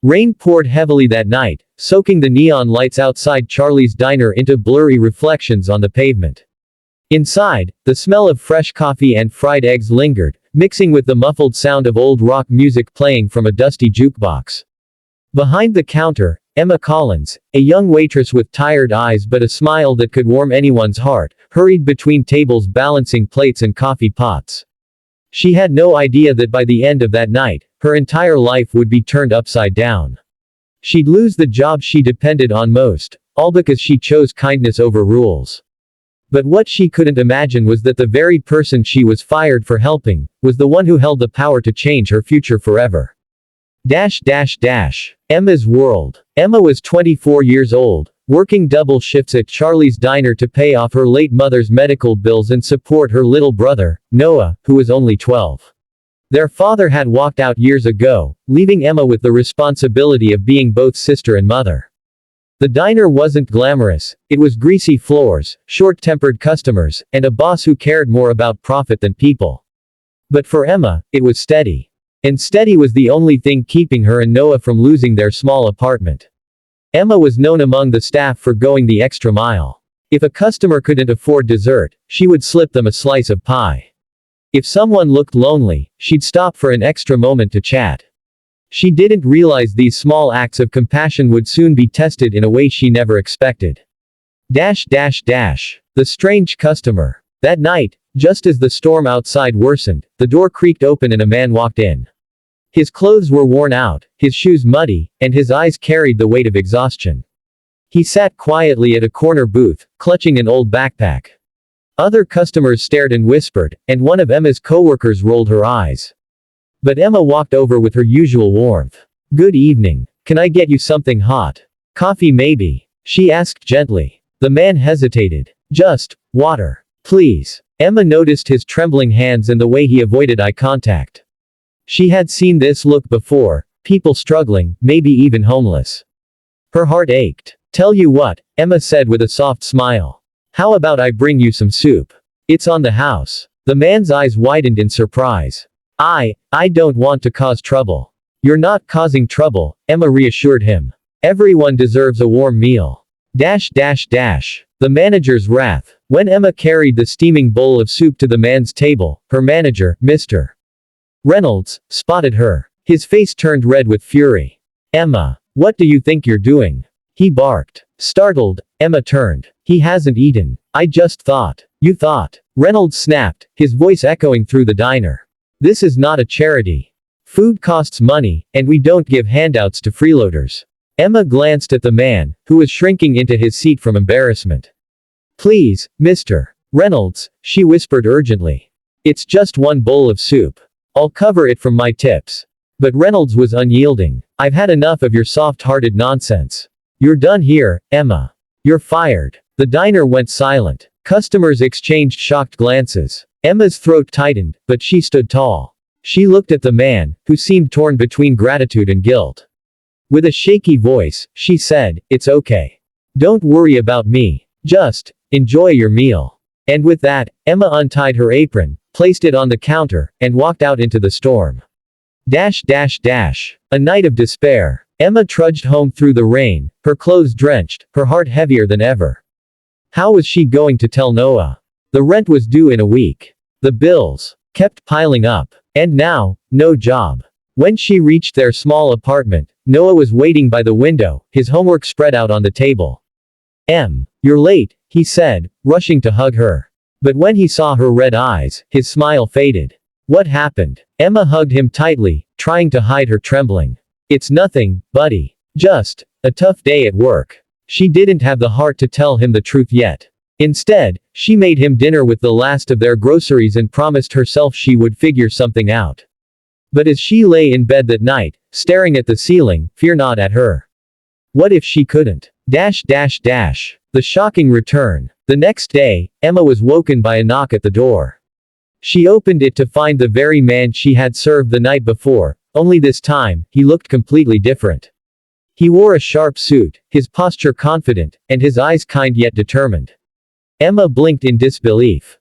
Rain poured heavily that night, soaking the neon lights outside Charlie's diner into blurry reflections on the pavement. Inside, the smell of fresh coffee and fried eggs lingered, mixing with the muffled sound of old rock music playing from a dusty jukebox. Behind the counter, Emma Collins, a young waitress with tired eyes but a smile that could warm anyone's heart, hurried between tables balancing plates and coffee pots. She had no idea that by the end of that night, her entire life would be turned upside down. She'd lose the job she depended on most, all because she chose kindness over rules. But what she couldn't imagine was that the very person she was fired for helping, was the one who held the power to change her future forever. Emma's world. Emma was 24 years old, working double shifts at Charlie's diner to pay off her late mother's medical bills and support her little brother, Noah, who was only 12. Their father had walked out years ago, leaving Emma with the responsibility of being both sister and mother. The diner wasn't glamorous, it was greasy floors, short-tempered customers, and a boss who cared more about profit than people. But for Emma, it was steady. And steady was the only thing keeping her and Noah from losing their small apartment. Emma was known among the staff for going the extra mile. If a customer couldn't afford dessert, she would slip them a slice of pie. If someone looked lonely, she'd stop for an extra moment to chat. She didn't realize these small acts of compassion would soon be tested in a way she never expected. The strange customer. That night, just as the storm outside worsened, the door creaked open and a man walked in. His clothes were worn out, his shoes muddy, and his eyes carried the weight of exhaustion. He sat quietly at a corner booth, clutching an old backpack. Other customers stared and whispered, and one of Emma's coworkers rolled her eyes. But Emma walked over with her usual warmth. "Good evening. Can I get you something hot? Coffee maybe?" she asked gently. The man hesitated. "Just water, please." Emma noticed his trembling hands and the way he avoided eye contact. She had seen this look before, people struggling, maybe even homeless. Her heart ached. "Tell you what," Emma said with a soft smile. "How about I bring you some soup? It's on the house." The man's eyes widened in surprise. I don't want to cause trouble." "You're not causing trouble," Emma reassured him. "Everyone deserves a warm meal." The manager's wrath. When Emma carried the steaming bowl of soup to the man's table, her manager, Mr. Reynolds, spotted her. His face turned red with fury. "Emma, what do you think you're doing?" he barked. Startled, Emma turned. "He hasn't eaten. I just thought." "You thought?" Reynolds snapped, his voice echoing through the diner. "This is not a charity. Food costs money, and we don't give handouts to freeloaders." Emma glanced at the man, who was shrinking into his seat from embarrassment. "Please, Mr. Reynolds," she whispered urgently. "It's just one bowl of soup. I'll cover it from my tips." But Reynolds was unyielding. "I've had enough of your soft-hearted nonsense. You're done here, Emma. You're fired." The diner went silent. Customers exchanged shocked glances. Emma's throat tightened, but she stood tall. She looked at the man, who seemed torn between gratitude and guilt. With a shaky voice, she said, "It's okay. Don't worry about me. Just enjoy your meal." And with that, Emma untied her apron, placed it on the counter, and walked out into the storm. A night of despair. Emma trudged home through the rain, her clothes drenched, her heart heavier than ever. How was she going to tell Noah? The rent was due in a week. The bills kept piling up. And now, no job. When she reached their small apartment, Noah was waiting by the window, his homework spread out on the table. You're late," he said, rushing to hug her. But when he saw her red eyes, his smile faded. "What happened?" Emma hugged him tightly, trying to hide her trembling. "It's nothing, buddy. Just a tough day at work." She didn't have the heart to tell him the truth yet. Instead, she made him dinner with the last of their groceries and promised herself she would figure something out. But as she lay in bed that night, staring at the ceiling, fear gnawed at her. What if she couldn't? The shocking return. The next day, Emma was woken by a knock at the door. She opened it to find the very man she had served the night before, only this time, he looked completely different. He wore a sharp suit, his posture confident, and his eyes kind yet determined. Emma blinked in disbelief.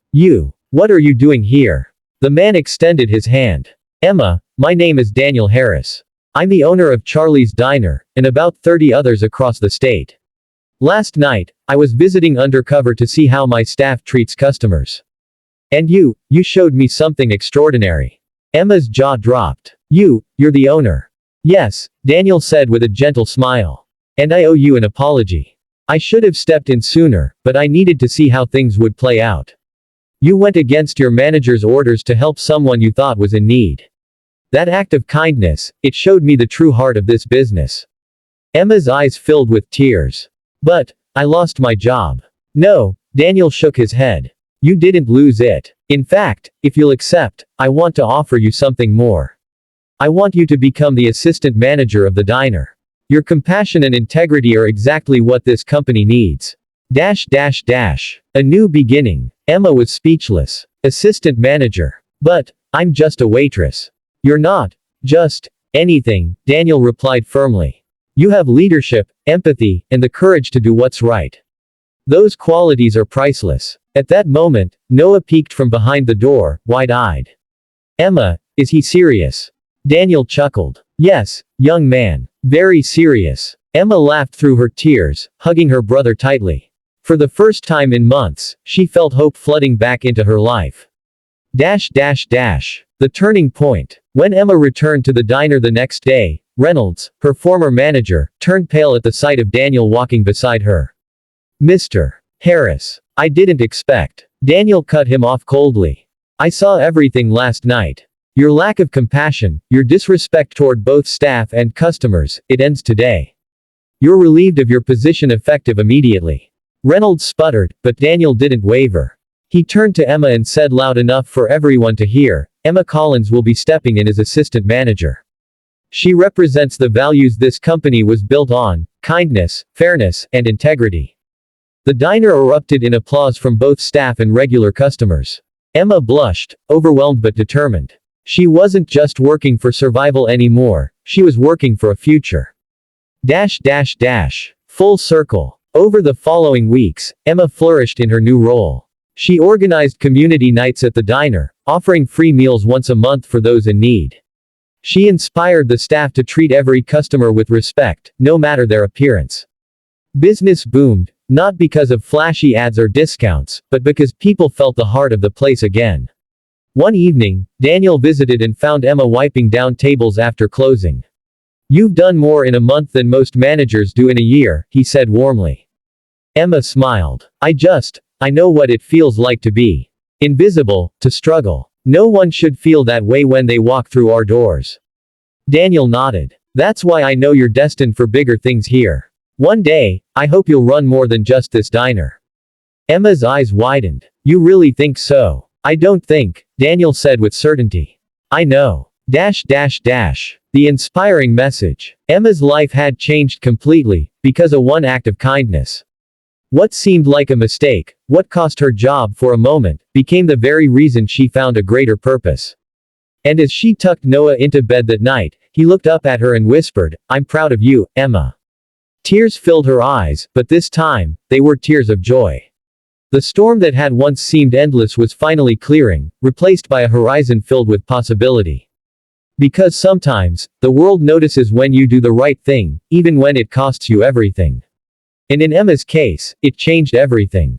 What are you doing here?" The man extended his hand. "Emma, my name is Daniel Harris. I'm the owner of Charlie's Diner, and about 30 others across the state. Last night, I was visiting Undercover to see how my staff treats customers. And you showed me something extraordinary. Emma's jaw dropped. You're the owner. Yes, Daniel said with a gentle smile. And I owe you an apology. I should have stepped in sooner, but I needed to see how things would play out. You went against your manager's orders to help someone you thought was in need. That act of kindness, it showed me the true heart of this business. Emma's eyes filled with tears. But, I lost my job. No, Daniel shook his head. You didn't lose it. In fact, if you'll accept, I want to offer you something more. I want you to become the assistant manager of the diner. Your compassion and integrity are exactly what this company needs. A new beginning. Emma was speechless. Assistant manager. But, I'm just a waitress. You're not. Just. Anything, Daniel replied firmly. You have leadership, empathy, and the courage to do what's right. Those qualities are priceless. At that moment, Noah peeked from behind the door, wide-eyed. Emma, is he serious? Daniel chuckled. Yes, young man. Very serious. Emma laughed through her tears, hugging her brother tightly. For the first time in months, she felt hope flooding back into her life. The turning point. When Emma returned to the diner the next day, Reynolds, her former manager, turned pale at the sight of Daniel walking beside her. Mr. Harris. I didn't expect. Daniel cut him off coldly. I saw everything last night. Your lack of compassion, your disrespect toward both staff and customers, it ends today. You're relieved of your position effective immediately. Reynolds sputtered, but Daniel didn't waver. He turned to Emma and said loud enough for everyone to hear, Emma Collins will be stepping in as assistant manager. She represents the values this company was built on, kindness, fairness, and integrity. The diner erupted in applause from both staff and regular customers. Emma blushed, overwhelmed but determined. She wasn't just working for survival anymore, she was working for a future. Full circle. Over the following weeks, Emma flourished in her new role. She organized community nights at the diner, offering free meals once a month for those in need. She inspired the staff to treat every customer with respect, no matter their appearance. Business boomed, not because of flashy ads or discounts, but because people felt the heart of the place again. One evening, Daniel visited and found Emma wiping down tables after closing. You've done more in a month than most managers do in a year, he said warmly. Emma smiled. I know what it feels like to be invisible, to struggle. No one should feel that way when they walk through our doors. Daniel nodded. That's why I know you're destined for bigger things here. One day, I hope you'll run more than just this diner. Emma's eyes widened. You really think so? I don't think, Daniel said with certainty. I know. The inspiring message. Emma's life had changed completely, because of one act of kindness. What seemed like a mistake, what cost her job for a moment, became the very reason she found a greater purpose. And as she tucked Noah into bed that night, he looked up at her and whispered, I'm proud of you, Emma. Tears filled her eyes, but this time, they were tears of joy. The storm that had once seemed endless was finally clearing, replaced by a horizon filled with possibility. Because sometimes, the world notices when you do the right thing, even when it costs you everything. And in Emma's case, it changed everything.